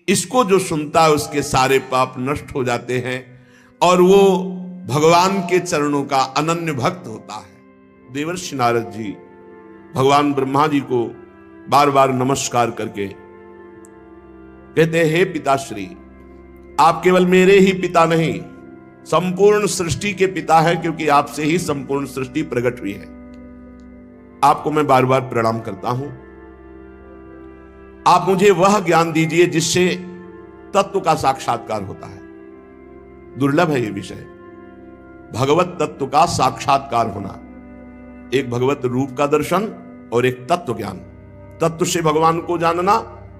इसको जो सुनता है उसके सारे पाप नष्ट हो जाते हैं और वो भगवान के चरणों का अनन्य भक्त होता है। देवर्षि नारद जी भगवान ब्रह्मा जी को बार बार नमस्कार करके कहते हैं, हे पिताश्री, आप केवल मेरे ही पिता नहीं, संपूर्ण सृष्टि के पिता हैं, क्योंकि आपसे ही संपूर्ण सृष्टि प्रकट हुई है। आपको मैं बार बार प्रणाम करता हूं। आप मुझे वह ज्ञान दीजिए जिससे तत्व का साक्षात्कार होता है। दुर्लभ है यह विषय, भगवत तत्व का साक्षात्कार होना। एक भगवत रूप का दर्शन और एक तत्व ज्ञान। तत्व से भगवान को जानना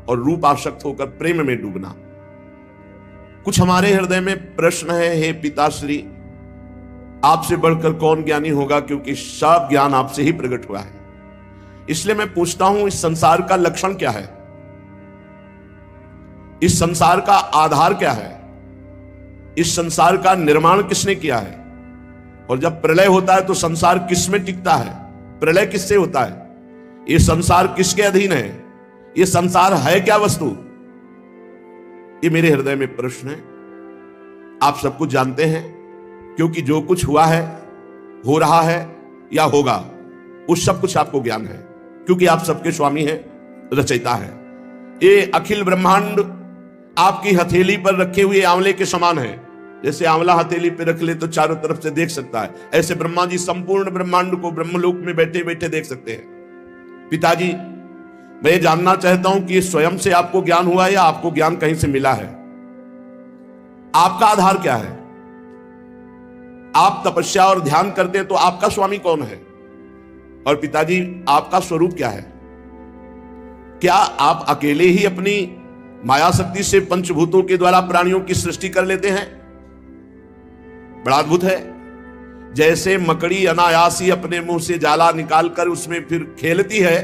और रूप आसक्त होकर प्रेम में डूबना। कुछ हमारे हृदय में प्रश्न है, हे पिताश्री, आपसे बढ़कर कौन ज्ञानी होगा, क्योंकि सब ज्ञान आपसे ही प्रकट हुआ है। इसलिए मैं पूछता हूं, इस संसार का लक्षण क्या है? इस संसार का आधार क्या है? इस संसार का निर्माण किसने किया है? और जब प्रलय होता है तो संसार किसमें टिकता है? प्रलय किससे होता है? ये संसार किसके अधीन है? ये संसार है क्या वस्तु? ये मेरे हृदय में प्रश्न है। आप सब कुछ जानते हैं, क्योंकि जो कुछ हुआ है, हो रहा है या होगा, उस सब कुछ आपको ज्ञान है, क्योंकि आप सबके स्वामी हैं, रचयिता है। ये अखिल ब्रह्मांड आपकी हथेली पर रखे हुए आंवले के समान है। जैसे आंवला हथेली पर रख ले तो चारों तरफ से देख सकता है, ऐसे ब्रह्मा जी संपूर्ण ब्रह्मांड को ब्रह्मलोक में बैठे बैठे देख सकते हैं। पिताजी, मैं ये जानना चाहता हूं कि स्वयं से आपको ज्ञान हुआ या आपको ज्ञान कहीं से मिला है? आपका आधार क्या है? आप तपस्या और ध्यान करते हैं तो आपका स्वामी कौन है? और पिताजी, आपका स्वरूप क्या है? क्या आप अकेले ही अपनी माया शक्ति से पंचभूतों के द्वारा प्राणियों की सृष्टि कर लेते हैं? बड़ा अद्भुत है। जैसे मकड़ी अनायास ही अपने मुंह से जाला निकालकर उसमें फिर खेलती है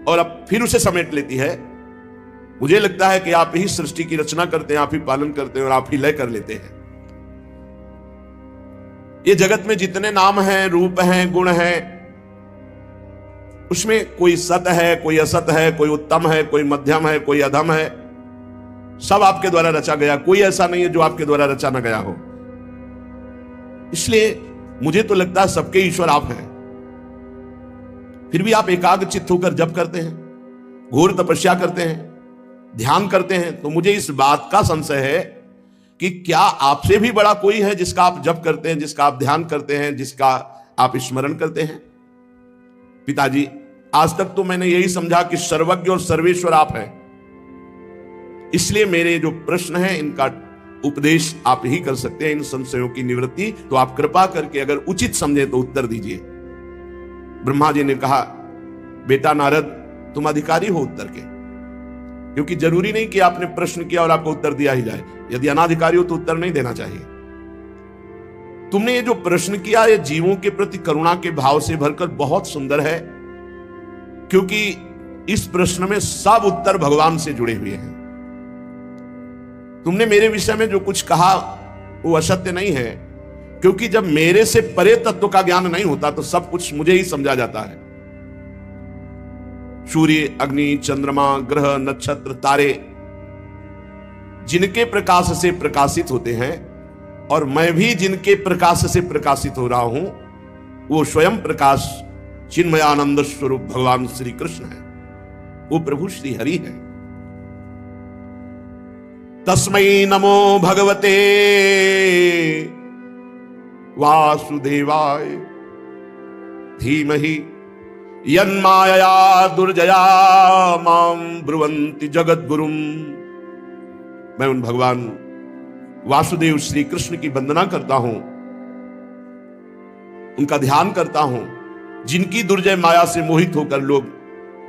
और अब फिर उसे समेट लेती है, मुझे लगता है कि आप ही सृष्टि की रचना करते हैं, आप ही पालन करते हैं और आप ही लय कर लेते हैं। ये जगत में जितने नाम हैं, रूप हैं, गुण हैं, उसमें कोई सत है, कोई असत है, कोई उत्तम है, कोई मध्यम है, कोई अधम है। सब आपके द्वारा रचा गया, कोई ऐसा नहीं है जो आपके द्वारा रचा ना गया हो। इसलिए मुझे तो लगता है सबके ईश्वर आप हैं। फिर भी आप एकाग्र चित्त होकर जप करते हैं, घोर तपस्या करते हैं, ध्यान करते हैं, तो मुझे इस बात का संशय है कि क्या आपसे भी बड़ा कोई है जिसका आप जप करते हैं, जिसका आप ध्यान करते हैं, जिसका आप स्मरण करते हैं? पिताजी, आज तक तो मैंने यही समझा कि सर्वज्ञ और सर्वेश्वर आप हैं। इसलिए मेरे जो प्रश्न हैं इनका उपदेश आप ही कर सकते हैं, इन संशयों की निवृत्ति। तो आप कृपा करके अगर उचित समझे तो उत्तर दीजिए। ब्रह्मा जी ने कहा, बेटा नारद, तुम अधिकारी हो उत्तर के, क्योंकि जरूरी नहीं कि आपने प्रश्न किया और आपको उत्तर दिया ही जाए। यदि अनाधिकारी हो तो उत्तर नहीं देना चाहिए। तुमने ये जो प्रश्न किया, ये जीवों के प्रति करुणा के भाव से भरकर बहुत सुंदर है, क्योंकि इस प्रश्न में सब उत्तर भगवान से जुड़े हुए हैं। तुमने मेरे विषय में जो कुछ कहा वो असत्य नहीं है, क्योंकि जब मेरे से परे तत्व का ज्ञान नहीं होता तो सब कुछ मुझे ही समझा जाता है। सूर्य, अग्नि, चंद्रमा, ग्रह, नक्षत्र, तारे जिनके प्रकाश से प्रकाशित होते हैं और मैं भी जिनके प्रकाश से प्रकाशित हो रहा हूं, वो स्वयं प्रकाश चिन्मयानंद स्वरूप भगवान श्री कृष्ण है, वो प्रभु श्री हरि है। तस्मै नमो भगवते वासुदेवाय धीमहि यन्मायया दुर्जया मां ब्रुवन्ति जगद्गुरुम। मैं उन भगवान वासुदेव श्री कृष्ण की वंदना करता हूं, उनका ध्यान करता हूं, जिनकी दुर्जय माया से मोहित होकर लोग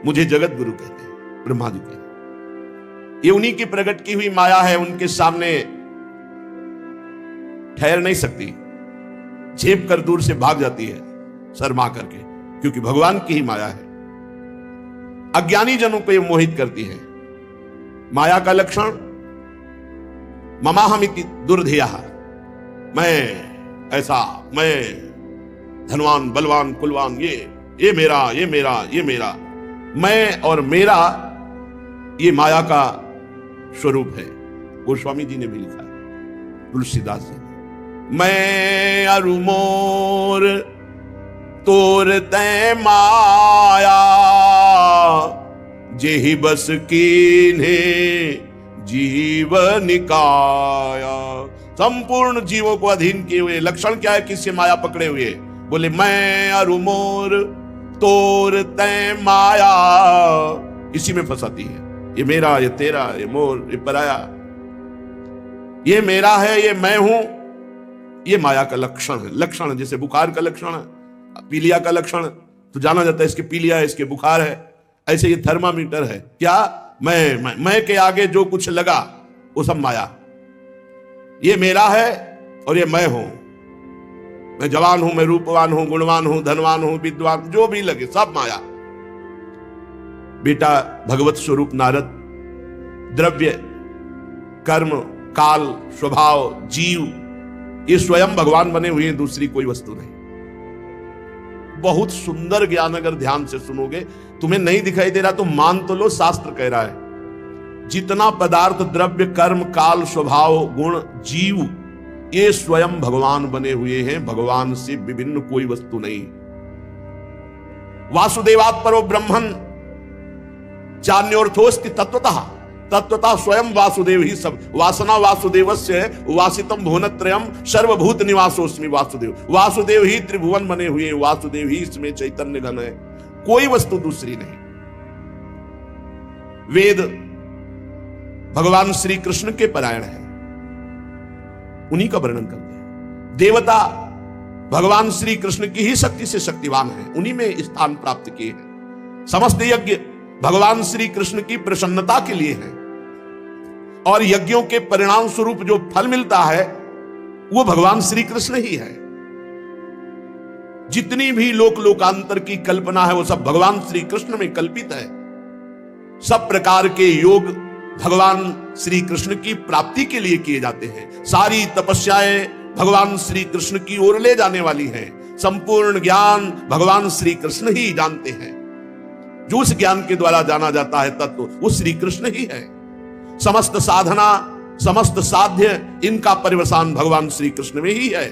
मुझे जगत गुरु कहते हैं, ब्रह्मा जी कहते हैं। ये उन्हीं की प्रकट की हुई माया है, उनके सामने ठहर नहीं सकती, झेप कर दूर से भाग जाती है शर्मा करके, क्योंकि भगवान की ही माया है। अज्ञानी जनों को ये मोहित करती है। माया का लक्षण ममाहमिति दुर्धिया, मैं ऐसा, मैं धनवान, बलवान, कुलवान, ये मेरा, ये मेरा, ये मेरा। मैं और मेरा ये माया का स्वरूप है। गोस्वामी जी ने भी लिखा है, तुलसीदास जी ने। मैं अरु मोर तोर तै माया, जेहि बस कीन्हे जीव निकाया। संपूर्ण जीवों को अधीन किए हुए, लक्षण क्या है किससे माया पकड़े हुए? बोले मैं अरु मोर तोर तै माया, इसी में फंसाती है। ये मेरा, ये तेरा, ये मोर, ये पराया, ये मेरा है, ये मैं हूं, ये माया का लक्षण है। लक्षण जैसे बुखार का लक्षण है, पीलिया का लक्षण तो जाना जाता है इसके पीलिया है, इसके बुखार है। ऐसे ये थर्मामीटर है, क्या मैं के आगे जो कुछ लगा वो सब माया। ये मेरा है और ये मैं हूं, मैं जवान हूं, मैं रूपवान हूं, गुणवान हूं, धनवान हूं, विद्वान, जो भी लगे सब माया। बेटा भगवत स्वरूप नारद, द्रव्य, कर्म, काल, स्वभाव, जीव, ये स्वयं भगवान बने हुए हैं, दूसरी कोई वस्तु नहीं। बहुत सुंदर ज्ञान अगर ध्यान से सुनोगे, तुम्हें नहीं दिखाई दे रहा तो मान तो लो, शास्त्र कह रहा है जितना पदार्थ, द्रव्य, कर्म, काल, स्वभाव, गुण, जीव, ये स्वयं भगवान बने हुए हैं, भगवान से विभिन्न कोई वस्तु नहीं। वासुदेवात् परो ब्रह्मन् चान्योर्थोस्ति तत्वतः, तत्वतः स्वयं वासुदेव ही सब। वासना वासुदेवस्य वासितम भुवनत्रयम् सर्वभूत निवासोस्मि वासुदेव। वासुदेव ही त्रिभुवन बने हुए हैं, वासुदेव ही इसमें चैतन्य घन है, कोई वस्तु दूसरी नहीं। वेद भगवान श्री कृष्ण के परायण है, उन्हीं का वर्णन करते हैं। देवता भगवान श्री कृष्ण की ही शक्ति से शक्तिवान है, उन्हीं में स्थान प्राप्त किए हैं। समस्त यज्ञ भगवान श्री कृष्ण की प्रसन्नता के लिए है, और यज्ञों के परिणाम स्वरूप जो फल मिलता है वो भगवान श्री कृष्ण ही है। जितनी भी लोकांतर की कल्पना है वो सब भगवान श्री कृष्ण में कल्पित है। सब प्रकार के योग भगवान श्री कृष्ण की प्राप्ति के लिए किए जाते हैं। सारी तपस्याएं भगवान श्री कृष्ण की ओर ले जाने वाली हैं। संपूर्ण ज्ञान भगवान श्री कृष्ण ही जानते हैं। जो उस ज्ञान के द्वारा जाना जाता है तत्व वो श्री कृष्ण ही है। समस्त साधना, समस्त साध्य, इनका परिवसान भगवान श्री कृष्ण में ही है।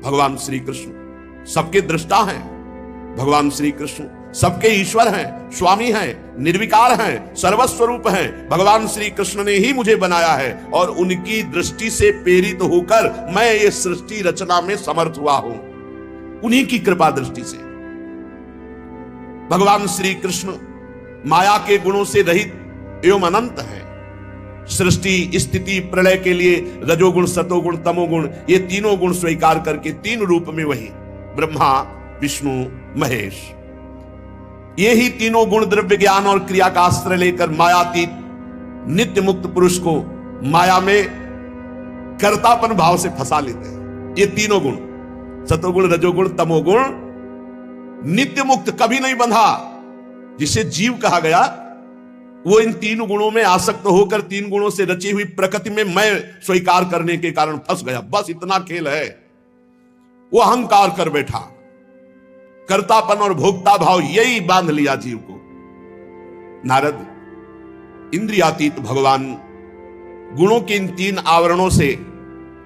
भगवान श्री कृष्ण सबके दृष्टा हैं, भगवान श्री कृष्ण सबके ईश्वर हैं, स्वामी हैं, निर्विकार हैं, सर्वस्वरूप हैं। भगवान श्री कृष्ण ने ही मुझे बनाया है और उनकी दृष्टि से प्रेरित होकर मैं ये सृष्टि रचना में समर्थ हुआ हूं, उन्हीं की कृपा दृष्टि से। भगवान श्री कृष्ण माया के गुणों से रहित एवं अनंत है। सृष्टि स्थिति प्रलय के लिए रजोगुण, सतोगुण, तमोगुण, ये तीनों गुण स्वीकार करके तीन रूप में वही ब्रह्मा, विष्णु, महेश, ये ही तीनों गुण द्रव्य, ज्ञान और क्रिया का आश्रय लेकर मायातीत नित्य मुक्त पुरुष को माया में कर्तापन भाव से फंसा लेते हैं। ये तीनों गुण, सतोगुण, रजोगुण, तमोगुण, नित्य मुक्त, कभी नहीं बंधा। जिसे जीव कहा गया वो इन तीन गुणों में आसक्त होकर तीन गुणों से रची हुई प्रकृति में मैं स्वीकार करने के कारण फंस गया। बस इतना खेल है। वो अहंकार कर बैठा, कर्तापन और भोक्ता भाव यही बांध लिया जीव को। नारद इंद्रियातीत भगवान गुणों के इन तीन आवरणों से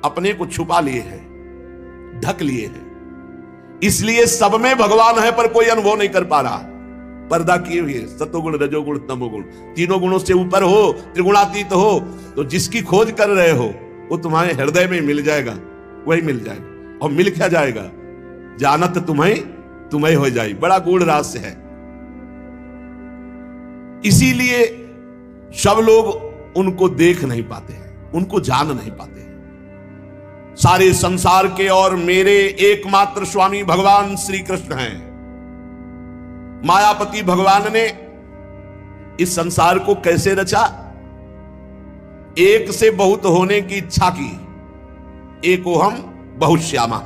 अपने को छुपा लिए हैं, ढक लिए हैं। इसलिए सब में भगवान है पर कोई अनुभव नहीं कर पा रहा। पर्दा किए हुए सतोगुण, रजोगुण, तमोगुण, तीनों गुणों से ऊपर हो, त्रिगुणातीत हो, तो जिसकी खोज कर रहे हो वो तुम्हारे हृदय में मिल जाएगा, वही मिल जाएगा। और मिल क्या जाएगा? जानत तुम्हें हो जाए। बड़ा गूढ़ रहस्य है। इसीलिए सब लोग उनको देख नहीं पाते हैं, उनको जान नहीं पाते हैं। सारे संसार के और मेरे एकमात्र स्वामी भगवान श्री कृष्ण हैं। मायापति भगवान ने इस संसार को कैसे रचा? एक से बहुत होने की इच्छा की। एको हम बहुश्यामा।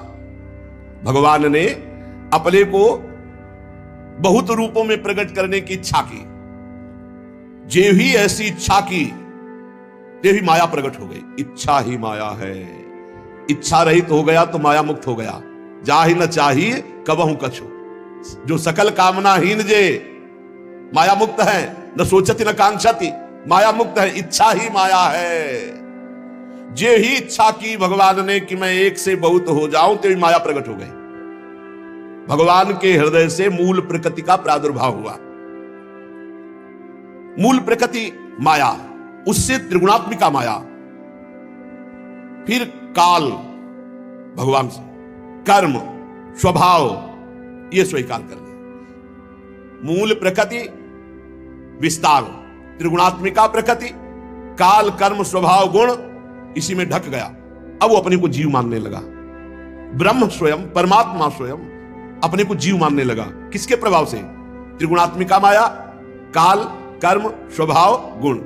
भगवान ने अपने को बहुत रूपों में प्रकट करने की इच्छा की। जे ही ऐसी इच्छा की ते ही माया प्रकट हो गई। इच्छा ही माया है। इच्छा रहित हो गया तो माया मुक्त हो गया। जा ही न चाहिए कबहू कछु, जो सकल कामना हीन जे माया मुक्त है। न सोचती न कांक्षती, माया मुक्त है, इच्छा ही माया है। जे ही इच्छा की भगवान ने कि मैं एक से बहुत हो जाऊं, तो माया प्रकट हो गई। भगवान के हृदय से मूल प्रकृति का प्रादुर्भाव हुआ। मूल प्रकृति माया, उससे त्रिगुणात्मिका माया, फिर काल भगवान से, कर्म, स्वभाव, ये स्वीकार कर लिया। मूल प्रकृति, विस्तार, त्रिगुणात्मिका प्रकृति, काल, कर्म, स्वभाव, गुण, इसी में ढक गया। अब वो अपने को जीव मानने लगा। ब्रह्म स्वयं, परमात्मा स्वयं अपने को जीव मानने लगा। किसके प्रभाव से? त्रिगुणात्मिका माया, काल, कर्म, स्वभाव, गुण।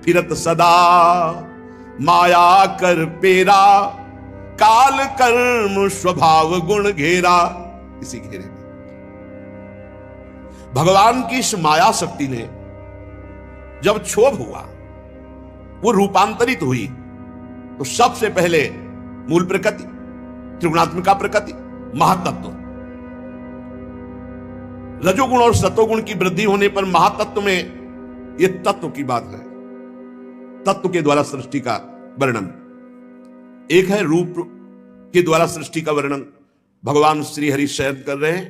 फिरत सदा माया कर पेरा, काल, कर्म, स्वभाव, गुण घेरा। इसी घेरे में भगवान की इस माया शक्ति ने जब क्षोभ हुआ, वो रूपांतरित हुई, तो सबसे पहले मूल प्रकृति, त्रिगुणात्मिका प्रकृति, महातत्व, रजोगुण और सतोगुण की वृद्धि होने पर महातत्व में, यह तत्व की बात है, तत्व के द्वारा सृष्टि का वर्णन। एक है रूप के द्वारा सृष्टि का वर्णन। भगवान श्री हरि शयन कर रहे हैं,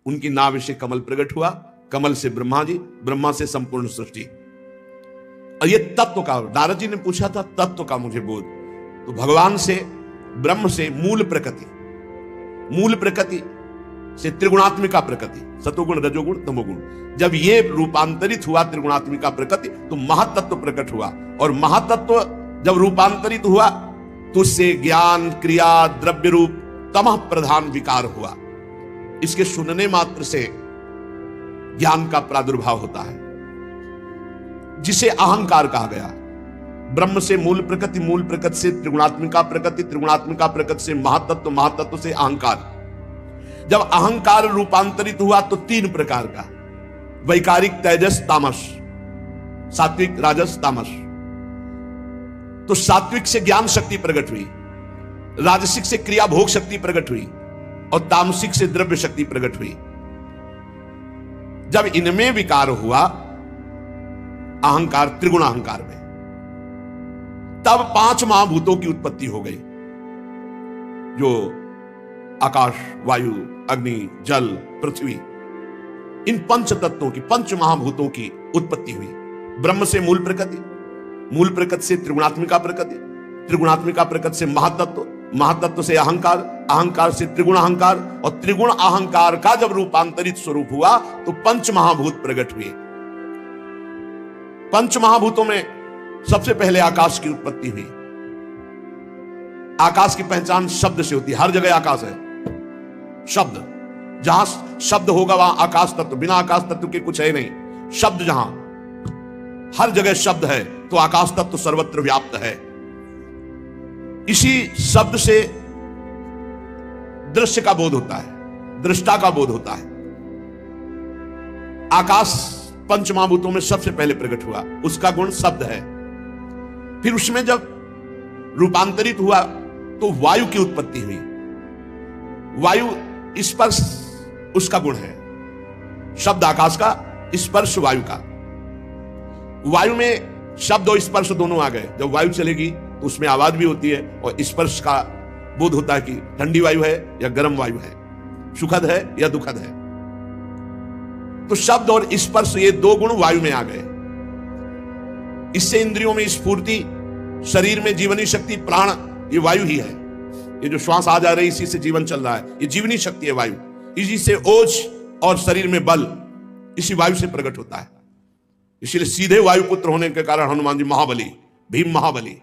उनकी नाभि से कमल प्रकट हुआ, कमल से ब्रह्मा जी, ब्रह्मा से संपूर्ण सृष्टि। और ये तत्व का, नारद जी ने पूछा था तत्व का मुझे बोध, तो भगवान से, ब्रह्म से मूल प्रकृति, मूल प्रकृति से त्रिगुणात्मिका प्रकृति, सतोगुण, रजोगुण, तमोगुण, जब ये रूपांतरित हुआ त्रिगुणात्मिका प्रकृति, तो महातत्व प्रकट हुआ। और महातत्व जब रूपांतरित हुआ, तो उससे ज्ञान, क्रिया, द्रव्य रूप, तमः प्रधान विकार हुआ। इसके सुनने मात्र से ज्ञान का प्रादुर्भाव होता है, जिसे अहंकार कहा गया। ब्रह्म से मूल प्रकृति, मूल प्रकृति से त्रिगुणात्मिका प्रकृति, त्रिगुणात्मिका प्रकृति से महातत्व, महातत्व से अहंकार। जब अहंकार रूपांतरित हुआ तो तीन प्रकार का, वैकारिक, तेजस, तामस, सात्विक, राजस, तामस। तो सात्विक से ज्ञान शक्ति प्रकट हुई, राजसिक से क्रिया भोग शक्ति प्रकट हुई, और तामसिक से द्रव्य शक्ति प्रकट हुई। जब इनमें विकार हुआ, अहंकार, त्रिगुण अहंकार में, तब पांच महाभूतों की उत्पत्ति हो गई, जो आकाश, वायु, अग्नि, जल, पृथ्वी, इन पंच तत्वों की, पंच महाभूतों की उत्पत्ति हुई। ब्रह्म से मूल प्रकृति, मूल प्रकृति से त्रिगुणात्मिका प्रकृति, त्रिगुणात्मिका प्रकृति से महातत्व, महातत्व से अहंकार, अहंकार से त्रिगुण अहंकार, और त्रिगुण अहंकार का जब रूपांतरित स्वरूप हुआ, तो पंच महाभूत प्रकट हुए। पंच महाभूतों में सबसे पहले आकाश की उत्पत्ति हुई। आकाश की पहचान शब्द से होती है, हर जगह आकाश है, शब्द, जहां शब्द होगा वहां आकाश तत्व, बिना आकाश तत्व के कुछ है नहीं। शब्द जहां, हर जगह शब्द है, तो आकाश तत्व सर्वत्र व्याप्त है। इसी शब्द से दृश्य का बोध होता है, दृष्टा का बोध होता है। आकाश पंच महाभूतों में सबसे पहले प्रकट हुआ, उसका गुण शब्द है। फिर उसमें जब रूपांतरित हुआ, तो वायु की उत्पत्ति हुई। वायु स्पर्श उसका गुण है, शब्द आकाश का, स्पर्श वायु का। वायु में शब्द और स्पर्श दोनों आ गए। जब वायु चलेगी तो उसमें आवाज भी होती है, और स्पर्श का बोध होता है कि ठंडी वायु है या गर्म वायु है, सुखद है या दुखद है। तो शब्द और स्पर्श, ये दो गुण वायु में आ गए। इससे इंद्रियों में स्फूर्ति, शरीर में जीवनी शक्ति, प्राण, ये वायु ही है। ये जो श्वास आ जा रही है, इसी से जीवन चल रहा है, ये जीवनी शक्ति है वायु। इसी से ओज और शरीर में बल, इसी वायु से प्रकट होता है। इसलिए सीधे वायुपुत्र होने के कारण हनुमान जी महाबली, भीम महाबली,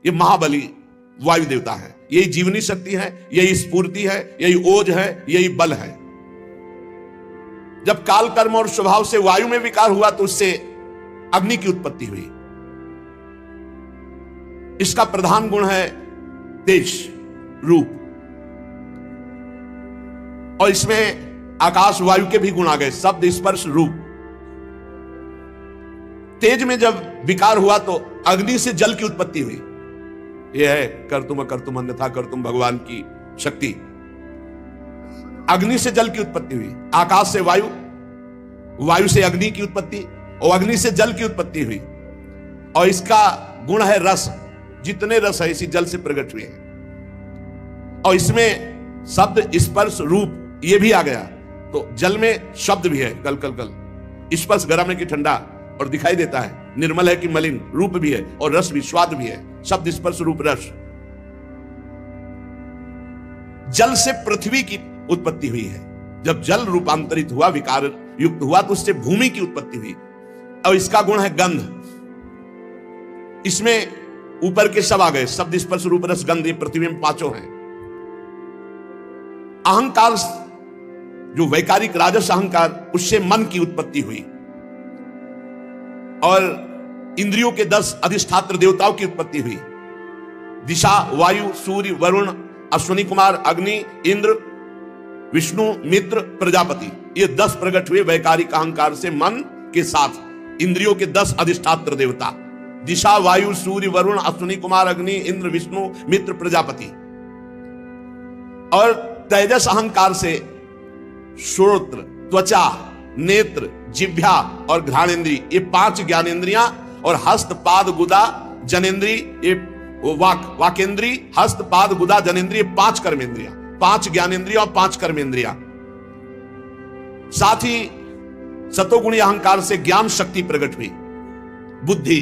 ये महाबली वायु देवता है। यही जीवनी शक्ति है, यही स्फूर्ति है, यही ओज है, यही बल है। जब काल, कर्म और स्वभाव से वायु में विकार हुआ, तो उससे अग्नि की उत्पत्ति हुई। इसका प्रधान गुण है तेज, रूप, और इसमें आकाश, वायु के भी गुण आ गए, शब्द, स्पर्श, रूप। तेज में जब विकार हुआ, तो अग्नि से जल की उत्पत्ति हुई। यह है कर तुम अन्यथा कर तुम भगवान की शक्ति। अग्नि से जल की उत्पत्ति हुई, आकाश से वायु, वायु से अग्नि की उत्पत्ति, और अग्नि से जल की उत्पत्ति हुई, और इसका गुण है रस, जितने रस है इसी जल से प्रकट हुए हैं। और इसमें शब्द स्पर्श रूप ये भी आ गया, तो जल में शब्द भी है, कल कल कल, स्पर्श गर्म है कि ठंडा और दिखाई देता है, निर्मल है कि मलिन, रूप भी है और रस भी, स्वाद भी है, शब्द स्पर्श रूप रस। जल से पृथ्वी की उत्पत्ति हुई है, जब जल रूपांतरित हुआ, विकार युक्त हुआ, तो उससे भूमि की उत्पत्ति हुई। और इसका गुण है गंध, इसमें ऊपर के सब आ गए, शब्द स्पर्श रूप रस गंध, ये पृथ्वी में पांचों हैं। अहंकार, जो वैकारिक राजस अहंकार, उससे मन की उत्पत्ति हुई, और इंद्रियों के 10 अधिष्ठात्र देवताओं की उत्पत्ति हुई। दिशा, वायु, सूर्य, वरुण, अश्विनी कुमार, अग्नि, इंद्र, विष्णु, मित्र, प्रजापति, ये 10 प्रकट हुए वैकारिक अहंकार से मन के साथ। इंद्रियों के 10 अधिष्ठात्र देवता, दिशा, वायु, सूर्य, वरुण, अश्विनी कुमार, अग्नि, इंद्र, विष्णु, मित्र, प्रजापति। और तेजस अहंकार से श्रोत्र, त्वचा, नेत्र, जिह्वा और घ्राणेन्द्रिय, ये 5 ज्ञानेन्द्रियां, और हस्त, पाद, गुदा, जनेन्द्रिय, ये वाकेंद्री, हस्त, पाद, गुदा, जनेन्द्रिय, 5 कर्मेंद्रियां, 5 ज्ञानेन्द्रियां और 5 कर्मेंद्रियां। साथ ही सतोगुणी अहंकार से ज्ञान शक्ति प्रकट हुई, बुद्धि,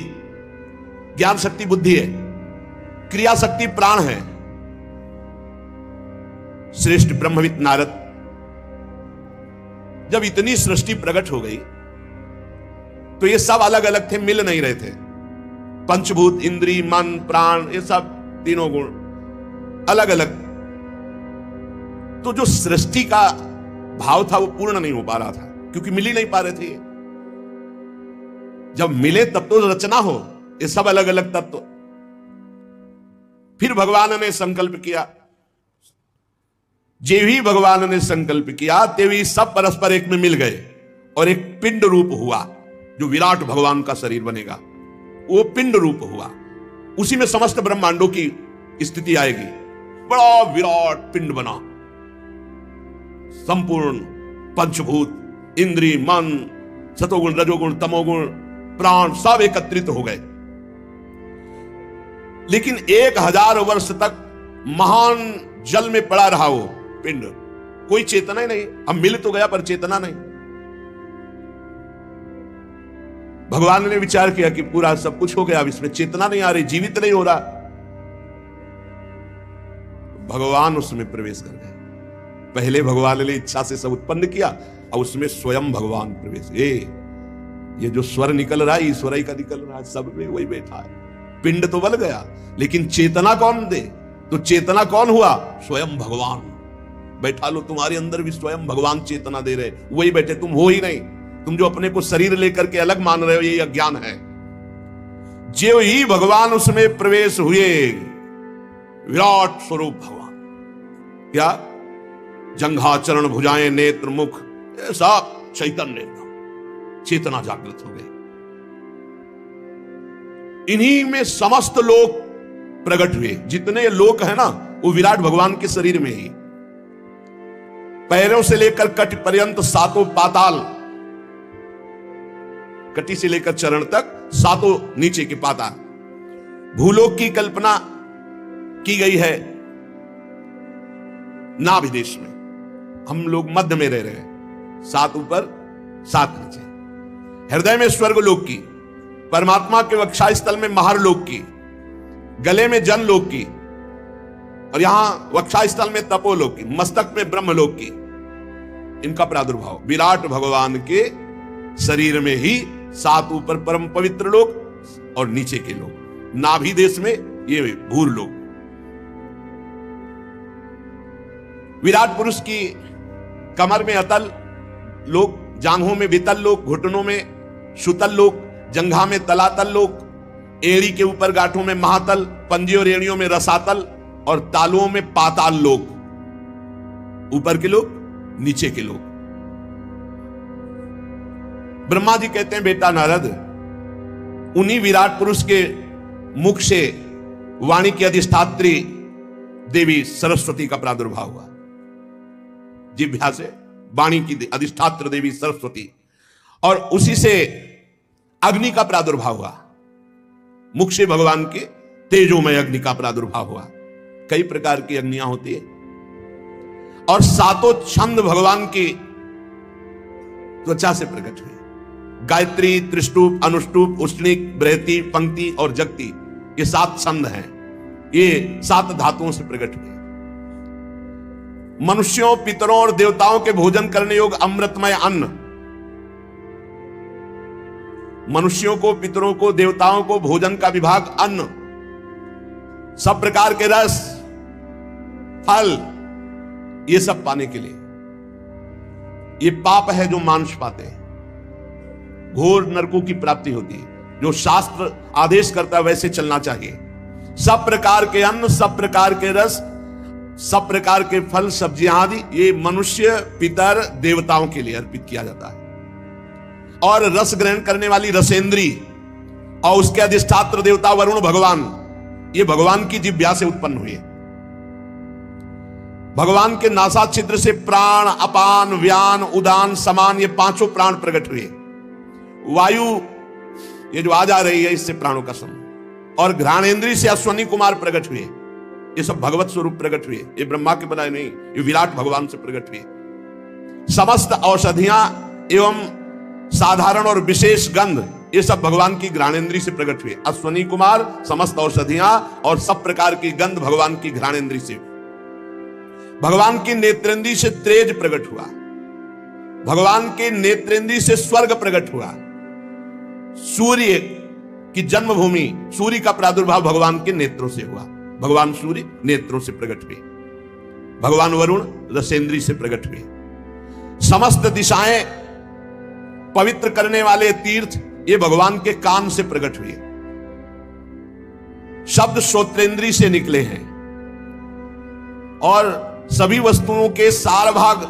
ज्ञान शक्ति बुद्धि है, क्रिया शक्ति प्राण है। श्रेष्ठ ब्रह्मविद नारद, जब इतनी सृष्टि प्रकट हो गई तो ये सब अलग अलग थे, मिल नहीं रहे थे। पंचभूत, इंद्री, मन, प्राण, ये सब तीनों गुण अलग अलग, तो जो सृष्टि का भाव था वो पूर्ण नहीं हो पा रहा था, क्योंकि मिल ही नहीं पा रहे थे। जब मिले तब तो रचना हो, ये सब अलग अलग तत्व। फिर भगवान ने संकल्प किया, जे भी भगवान ने संकल्प किया तेवी सब परस्पर एक में मिल गए, और एक पिंड रूप हुआ, जो विराट भगवान का शरीर बनेगा, वो पिंड रूप हुआ। उसी में समस्त ब्रह्मांडों की स्थिति आएगी। बड़ा विराट पिंड बना, संपूर्ण पंचभूत, इंद्री, मन, सतोगुण, रजोगुण, तमोगुण, प्राण सब एकत्रित हो गए। लेकिन 1000 वर्ष तक महान जल में पड़ा रहा वो पिंड, कोई चेतना ही नहीं। हम मिल तो गया पर चेतना नहीं। भगवान ने विचार किया कि पूरा सब कुछ हो गया, अब इसमें चेतना नहीं आ रही, जीवित नहीं हो रहा। भगवान उसमें प्रवेश कर गए। पहले भगवान ने इच्छा से सब उत्पन्न किया, और उसमें स्वयं भगवान प्रवेश। ये जो स्वर निकल रहा है ईश्वर ही का निकल रहा है, सब में वही बैठा है। पिंड तो बल गया, लेकिन चेतना कौन दे? तो चेतना कौन हुआ? स्वयं भगवान। बैठा लो, तुम्हारे अंदर भी स्वयं भगवान चेतना दे रहे, वही बैठे, तुम हो ही नहीं। तुम जो अपने को शरीर लेकर के अलग मान रहे हो, ये अज्ञान है। जो ही भगवान उसमें प्रवेश हुए, विराट स्वरूप भगवान, क्या जंघा, चरण, भुजाएं, नेत्र, मुख, सब चैतन्य, चेतना जागृत हो गई। इन्हीं में समस्त लोक प्रकट हुए। जितने लोक है ना, वो विराट भगवान के शरीर में ही। पैरों से लेकर कट पर्यंत 7 पाताल, कटी से लेकर चरण तक 7 नीचे के पाताल। भूलोक की कल्पना की गई है नाभि देश में, हम लोग मध्य में रह रहे हैं, 7 ऊपर 7 नीचे। हृदय में स्वर्गलोक की, परमात्मा के वक्षा स्थल में महारलोक की, गले में जनलोक की, और यहां वक्षा स्थल में तपोलोक की, मस्तक में ब्रह्मलोक की। इनका प्रादुर्भाव विराट भगवान के शरीर में ही 7 ऊपर परम पवित्र लोक और नीचे के लोक। नाभि देश में ये भूर लोक। विराट पुरुष की कमर में अतल लोक, जांघों में वितल लोक, घुटनों में सुतल लोक, जंघा में तलातल लोक, एड़ी के ऊपर गांठों में महातल, पंजे और एड़ियों में रसातल, और तालुओं में पाताल लोक। ऊपर के लोक, नीचे के लोक। ब्रह्मा जी कहते हैं, बेटा नारद, उन्हीं विराट पुरुष के मुख से वाणी की अधिष्ठात्री देवी सरस्वती का प्रादुर्भाव हुआ। जिह्वा से वाणी की अधिष्ठात्र देवी सरस्वती, और उसी से अग्नि का प्रादुर्भाव हुआ, मुख से भगवान के तेजोमय अग्नि का प्रादुर्भाव हुआ। कई प्रकार की अग्नियां होती है, और सातों छंद भगवान की त्वचा से प्रकट हुए। गायत्री, त्रिष्टुप, अनुष्टुप, उष्णिक, बृहति, पंक्ति और जगति, ये 7 छंद हैं। ये 7 धातुओं से प्रकट हुए। मनुष्यों, पितरों और देवताओं के भोजन करने योग्य अमृतमय अन्न, मनुष्यों को, पितरों को, देवताओं को भोजन का विभाग अन्न, सब प्रकार के रस, फल, ये सब पाने के लिए। ये पाप है जो मांस पाते हैं, घोर नरकों की प्राप्ति होती है। जो शास्त्र आदेश करता है वैसे चलना चाहिए। सब प्रकार के अन्न, सब प्रकार के रस, सब प्रकार के फल, सब्जियां आदि, ये मनुष्य, पितर, देवताओं के लिए अर्पित किया जाता है। और रस ग्रहण करने वाली रसेंद्री और उसके अधिष्ठात्र देवता वरुण भगवान, ये भगवान की जिह्वा से उत्पन्न हुए। भगवान के नासा छिद्र से प्राण, अपान, व्यान, उदान, समान, ये 5 प्राण प्रकट हुए। वायु ये जो आज आ रही है, इससे प्राणों का समूह। और घ्राणेन्द्री से अश्वनी कुमार प्रकट हुए। ये सब भगवत स्वरूप प्रकट हुए, ये ब्रह्मा के बनाए नहीं, ये विराट भगवान से प्रकट हुए। समस्त औषधियां एवं साधारण और विशेष गंध, ये सब भगवान की घ्राणेन्द्री से प्रकट हुए। अश्वनी कुमार, समस्त औषधियां और सब प्रकार की गंध भगवान की घ्राणेन्द्री से। भगवान की नेत्रेंद्री से तेज प्रकट हुआ। भगवान के नेत्रेंद्री से स्वर्ग प्रकट हुआ। सूर्य की जन्मभूमि, सूर्य का प्रादुर्भाव भगवान के नेत्रों से हुआ। भगवान सूर्य नेत्रों से प्रकट हुए। भगवान वरुण रसेंद्री से प्रकट हुए। समस्त दिशाएं पवित्र करने वाले तीर्थ, ये भगवान के कान से प्रकट हुए। शब्द श्रोत्रेंद्री से निकले हैं। और सभी वस्तुओं के सार भाग,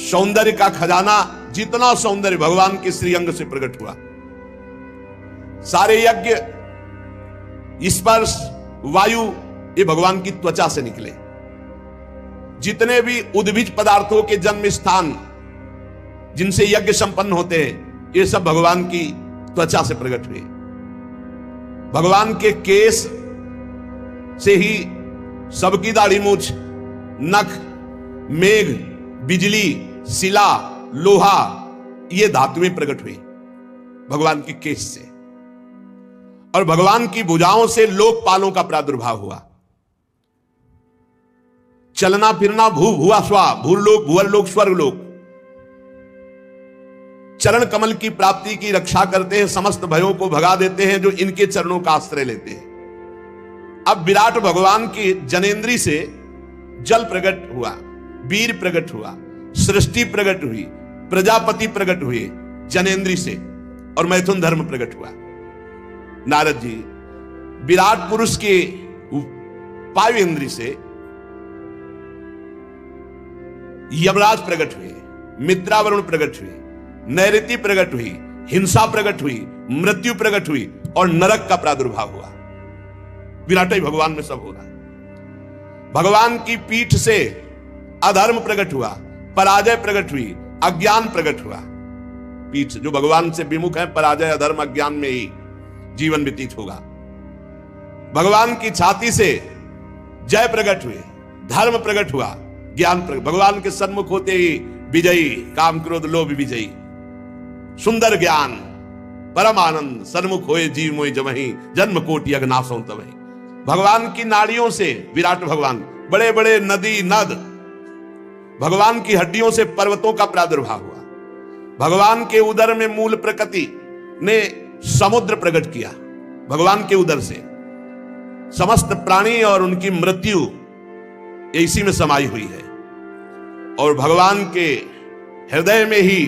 सौंदर्य का खजाना, जितना सौंदर्य भगवान के श्रीअंग से प्रकट हुआ। सारे यज्ञ, स्पर्श, वायु, ये भगवान की त्वचा से निकले। जितने भी उद्भिज पदार्थों के जन्म स्थान जिनसे यज्ञ संपन्न होते हैं, ये सब भगवान की त्वचा से प्रकट हुए। भगवान के केश से ही सबकी दाढ़ी मूछ, नख, मेघ, बिजली, शिला, लोहा, ये धातुएं प्रकट हुई भगवान के केश से। और भगवान की भुजाओं से लोकपालों का प्रादुर्भाव हुआ। चलना फिरना, भू भुआ स्वा, भूलोक, भुवरलोक, स्वर्गलोक। चरण कमल की प्राप्ति की रक्षा करते हैं, समस्त भयों को भगा देते हैं जो इनके चरणों का आश्रय लेते हैं। अब विराट भगवान की जनेन्द्री से जल प्रकट हुआ, वीर प्रकट हुआ, सृष्टि प्रकट हुई, प्रजापति प्रकट हुए जनेन्द्री से, और मैथुन धर्म प्रकट हुआ। नारद जी विराट पुरुष के वायु इंद्री से यमराज प्रकट हुए, मित्रावरुण प्रकट हुए, नैऋति प्रकट हुई, हिंसा प्रकट हुई, मृत्यु प्रकट हुई, और नरक का प्रादुर्भाव हुआ। विराट ही भगवान में सब हो रहा है। भगवान की पीठ से अधर्म प्रकट हुआ, पराजय प्रकट हुई, अज्ञान प्रकट हुआ। पीठ जो भगवान से विमुख है, पराजय, अधर्म, अज्ञान में ही जीवन व्यतीत होगा। भगवान की छाती से जय प्रकट हुए, धर्म प्रकट हुआ, ज्ञान प्रकट। भगवान के सन्मुख होते ही विजयी, काम क्रोध लोभ विजयी, सुंदर ज्ञान, परम आनंद, सन्मुख होए जीव मोहि जमहि, जन्म कोटि अघनाशों तमहि। भगवान की नाड़ियों से विराट भगवान, बड़े बड़े नदी नद, भगवान की हड्डियों से पर्वतों का प्रादुर्भाव हुआ। भगवान के उदर में मूल प्रकृति ने समुद्र प्रकट किया। भगवान के उदर से समस्त प्राणी और उनकी मृत्यु इसी में समाई हुई है। और भगवान के हृदय में ही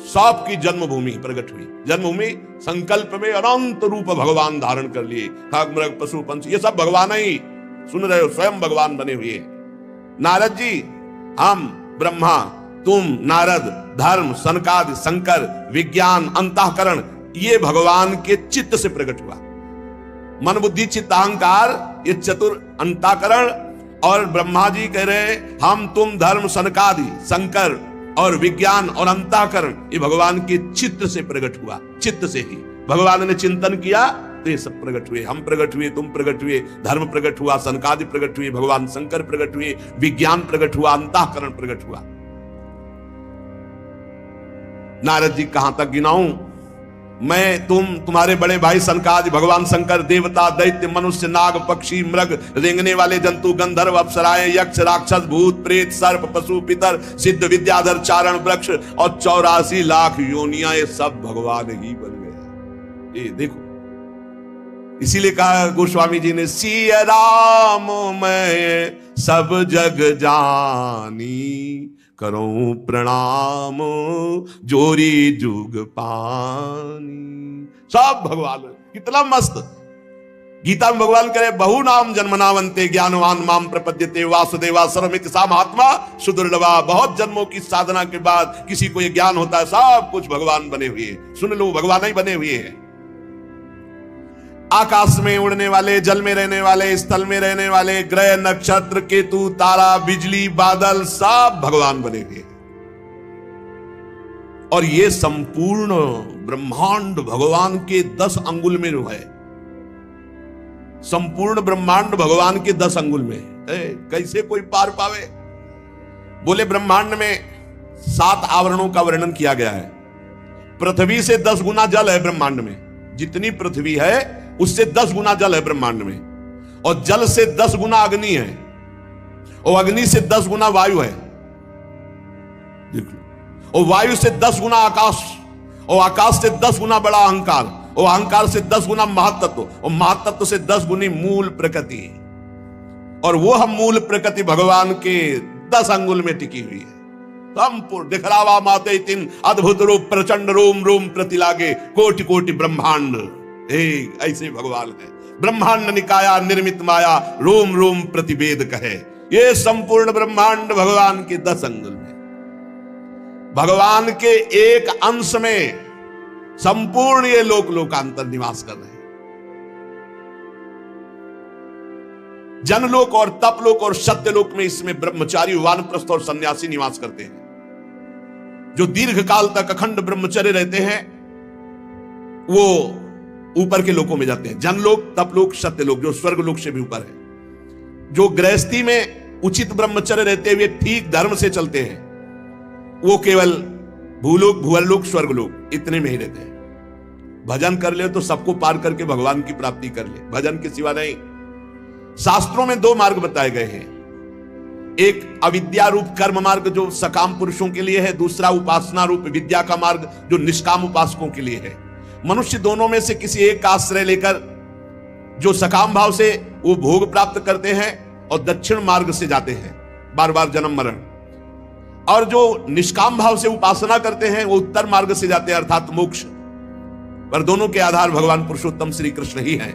सौंप की जन्मभूमि प्रकट हुई। जन्मभूमि संकल्प में अनंत रूप भगवान धारण कर लिए, खाक मृग पशु पंछी, ये सब भगवान ही, सुन रहे हो, स्वयं भगवान बने हुए। नारद जी, हम ब्रह्मा, तुम नारद, धर्म, सनकादि, शंकर, विज्ञान, अंतःकरण, ये भगवान के चित्त से प्रकट हुआ। मन बुद्धि चित्त अहंकार, ये चतुर अंतःकरण। और ब्रह्मा जी कह रहे हम तुम धर्म, सनकादि, शंकर, और विज्ञान और अंतःकरण ये भगवान के चित्त से प्रकट हुआ। चित्त से ही भगवान ने चिंतन किया तो ये सब प्रकट हुए। हम प्रकट हुए, तुम प्रकट हुए, धर्म प्रकट हुआ, सनकादि प्रकट हुए, भगवान शंकर प्रकट हुए, विज्ञान प्रकट हुआ, अंतःकरण प्रकट हुआ। नारद जी कहां तक गिनाऊं मैं, तुम्हारे बड़े भाई सनकादि, भगवान शंकर, देवता, दैत्य, मनुष्य, नाग, पक्षी, मृग, रेंगने वाले जंतु, गंधर्व, अप्सराएं, यक्ष, राक्षस, भूत, प्रेत, सर्प, पशु, पितर, सिद्ध, विद्याधर, चारण, वृक्ष और 84 लाख योनियां, ये सब भगवान ही बन गए। ये देखो, इसीलिए कहा गोस्वामी जी ने, सिया राम मैं सब जग जानी, करूं प्रणाम जोरी जुग पानी। सब भगवान, कितना मस्त। गीता में भगवान करे, बहु नाम जन्मनावंते ज्ञानवान माम प्रपद्यते वासुदेवा सर्वमिति सा महात्मा सुदुर्लभा। बहुत जन्मों की साधना के बाद किसी को ये ज्ञान होता है, सब कुछ भगवान बने हुए हैं। सुन लो, भगवान ही बने हुए हैं। आकाश में उड़ने वाले, जल में रहने वाले, स्थल में रहने वाले, ग्रह, नक्षत्र, केतु, तारा, बिजली, बादल, सब भगवान बने हुए हैं। और ये संपूर्ण ब्रह्मांड भगवान के 10 अंगुल में है। संपूर्ण ब्रह्मांड भगवान के 10 अंगुल में है। कैसे कोई पार पावे? बोले ब्रह्मांड में 7 आवरणों का वर्णन किया गया है। पृथ्वी से 10 गुना जल है ब्रह्मांड में। जितनी पृथ्वी है उससे 10 गुना जल है ब्रह्मांड में। और जल से 10 गुना अग्नि है, और अग्नि से 10 गुना वायु है। देख लो। और वायु से 10 गुना आकाश, और आकाश से 10 गुना बड़ा अहंकार, और अहंकार से 10 गुना महातत्व, और महातत्व से 10 गुनी मूल प्रकृति। और वो हम मूल प्रकृति भगवान के 10 अंगुल में टिकी हुई है। संपूर्ण दिखलावा माते तीन अद्भुत रूप प्रचंड रोम रोम प्रति लागे, कोटि कोटि ब्रह्मांड। ऐसे भगवान है। ब्रह्मांड निकाया निर्मित माया, रोम रोम प्रतिवेद कहे। ये संपूर्ण ब्रह्मांड भगवान के 10 अंगुल में, भगवान के एक अंश में संपूर्ण ये लोक लोकांतर निवास कर रहे हैं। जनलोक और तपलोक और सत्यलोक में इसमें ब्रह्मचारी, वानप्रस्थ और सन्यासी निवास करते हैं, जो दीर्घ काल तक अखंड ब्रह्मचर्य रहते हैं। वो ऊपर के लोकों में जाते हैं। जनलोक, तपलोक, सत्यलोक, जो स्वर्ग लोक से भी ऊपर है। जो गृहस्थी में उचित ब्रह्मचर्य रहते हुए ठीक धर्म से चलते हैं, वो केवल भूलोक, भुवरलोक, स्वर्गलोक इतने में ही रहते हैं। भजन कर ले तो सबको पार करके भगवान की प्राप्ति कर ले, भजन के सिवा नहीं। शास्त्रों में 2 मार्ग बताए गए हैं। एक अविद्या रूप कर्म मार्ग जो सकाम पुरुषों के लिए है, दूसरा उपासना रूप विद्या का मार्ग जो निष्काम उपासकों के लिए है। मनुष्य दोनों में से किसी एक का आश्रय लेकर जो सकाम भाव से वो भोग प्राप्त करते हैं और दक्षिण मार्ग से जाते हैं, बार बार जन्म मरण। और जो निष्काम भाव से उपासना करते हैं वो उत्तर मार्ग से जाते हैं, अर्थात मोक्ष। पर दोनों के आधार भगवान पुरुषोत्तम श्री कृष्ण ही हैं।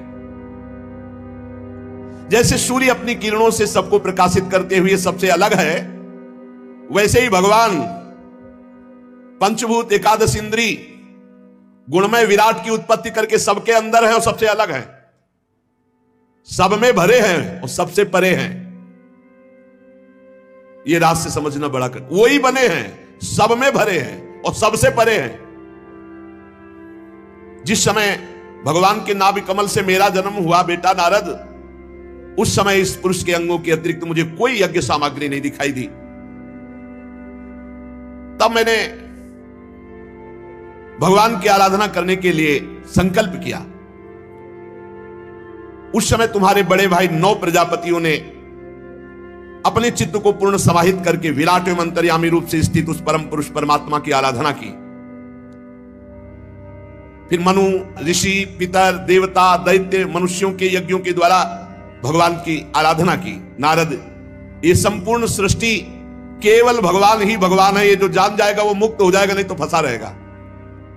जैसे सूर्य अपनी किरणों से सबको प्रकाशित करते हुए सबसे अलग है, वैसे ही भगवान पंचभूत एकादश इंद्री गुणमय विराट की उत्पत्ति करके सबके अंदर है और सबसे अलग है। सब में भरे हैं और सबसे परे हैं। ये राज से समझना बड़ा कर, वही बने हैं, सब में भरे हैं और सबसे परे हैं। जिस समय भगवान के नाभि कमल से मेरा जन्म हुआ बेटा नारद, उस समय इस पुरुष के अंगों के अतिरिक्त मुझे कोई यज्ञ सामग्री नहीं दिखाई दी। तब मैंने भगवान की आराधना करने के लिए संकल्प किया। उस समय तुम्हारे बड़े भाई 9 प्रजापतियों ने अपने चित्त को पूर्ण समाहित करके विराट एवं अंतर्यामी रूप से स्थित उस परम पुरुष परमात्मा की आराधना की। फिर मनु, ऋषि, पितर, देवता, दैत्य, मनुष्यों के यज्ञों के द्वारा भगवान की आराधना की। नारद, ये संपूर्ण सृष्टि केवल भगवान ही भगवान है। ये जो जान जाएगा वो मुक्त हो जाएगा, नहीं तो फंसा रहेगा।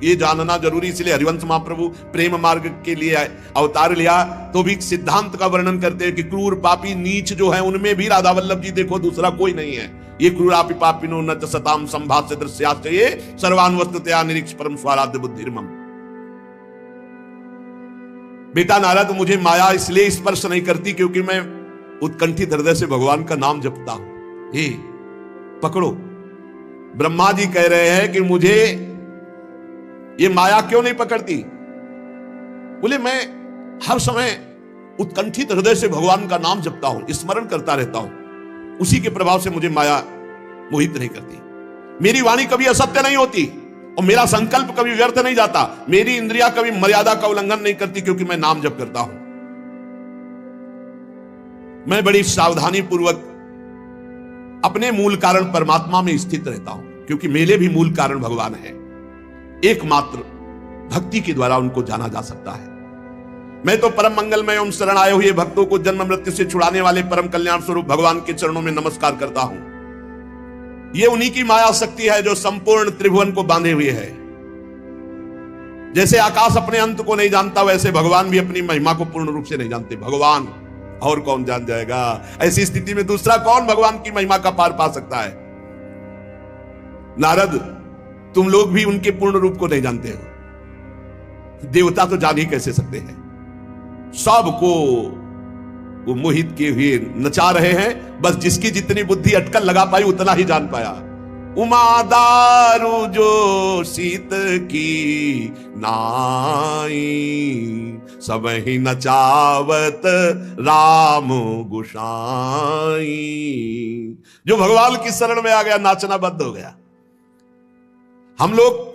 ये जानना जरूरी, इसलिए हरिवंश महाप्रभु प्रेम मार्ग के लिए अवतार लिया तो भी सिद्धांत का वर्णन करते हैं कि क्रूर पापी नीच जो है उनमें भी राधा वल्लभ जी देखो, दूसरा कोई नहीं है। ये क्रूरापि पापिनो न च सताम संभाष्य दृश्याश्च ये सर्वान् वस्तुतया निरीक्ष परम स्वाराध्य बुद्धिर्मम। बेटा नारद, मुझे माया इसलिए स्पर्श नहीं करती क्योंकि मैं उत्कंठित हृदय से भगवान का नाम जपता हूं। हे पकड़ो, ब्रह्मा जी कह रहे हैं कि मुझे ये माया क्यों नहीं पकड़ती? बोले मैं हर समय उत्कंठित हृदय से भगवान का नाम जपता हूं, स्मरण करता रहता हूं, उसी के प्रभाव से मुझे माया मोहित नहीं करती। मेरी वाणी कभी असत्य नहीं होती और मेरा संकल्प कभी व्यर्थ नहीं जाता। मेरी इंद्रियां कभी मर्यादा का उल्लंघन नहीं करती, क्योंकि मैं नाम जप करता हूं। मैं बड़ी सावधानी पूर्वक अपने मूल कारण परमात्मा में स्थित रहता हूं, क्योंकि मेरे भी मूल कारण भगवान है। एकमात्र भक्ति के द्वारा उनको जाना जा सकता है। मैं तो परम मंगलमय एवं शरण आए हुए भक्तों को जन्म मृत्यु से छुड़ाने वाले परम कल्याण स्वरूप भगवान के चरणों में नमस्कार करता हूं। ये उन्हीं की माया शक्ति है जो संपूर्ण त्रिभुवन को बांधे हुए है। जैसे आकाश अपने अंत को नहीं जानता, वैसे भगवान भी अपनी महिमा को पूर्ण रूप से नहीं जानते। भगवान और कौन जान जाएगा? ऐसी स्थिति में दूसरा कौन भगवान की महिमा का पार पा सकता है? नारद, तुम लोग भी उनके पूर्ण रूप को नहीं जानते हो। देवता तो जान ही कैसे सकते हैं? सबको वो मोहित किए हुए नचा रहे हैं। बस जिसकी जितनी बुद्धि अटकल लगा पाई उतना ही जान पाया। उमा दारू जो शीत की नाई, सब ही नचावत राम गुसाई। जो भगवान की शरण में आ गया, नाचना बंद हो गया। हम लोग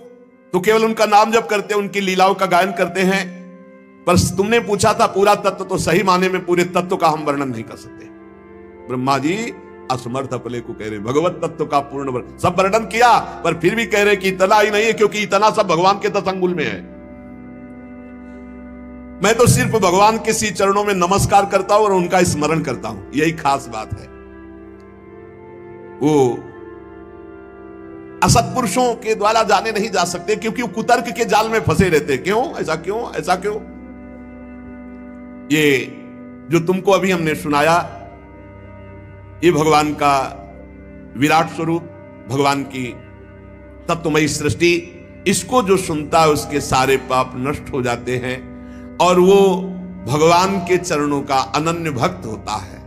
तो केवल उनका नाम जप करते हैं, उनकी लीलाओं का गायन करते हैं। पर तुमने पूछा था पूरा तत्व, तो सही माने में पूरे तत्व का हम वर्णन नहीं कर सकते। ब्रह्मा जी असमर्थ अपने को कह रहे, भगवत तत्व का पूर्ण वर्णन सब वर्णन किया, पर फिर भी कह रहे कि इतना ही नहीं है, क्योंकि इतना सब भगवान के तत्अंगुल में है। मैं तो सिर्फ भगवान के श्री चरणों में नमस्कार करता हूं और उनका स्मरण करता हूं, यही खास बात है। वो असत्पुरुषों के द्वारा जाने नहीं जा सकते, क्योंकि वो कुतर्क के जाल में फंसे रहते। क्यों ऐसा, क्यों ऐसा, क्यों? ये जो तुमको अभी हमने सुनाया, ये भगवान का विराट स्वरूप, भगवान की तत्वमयी सृष्टि, इसको जो सुनता है उसके सारे पाप नष्ट हो जाते हैं और वो भगवान के चरणों का अनन्य भक्त होता है।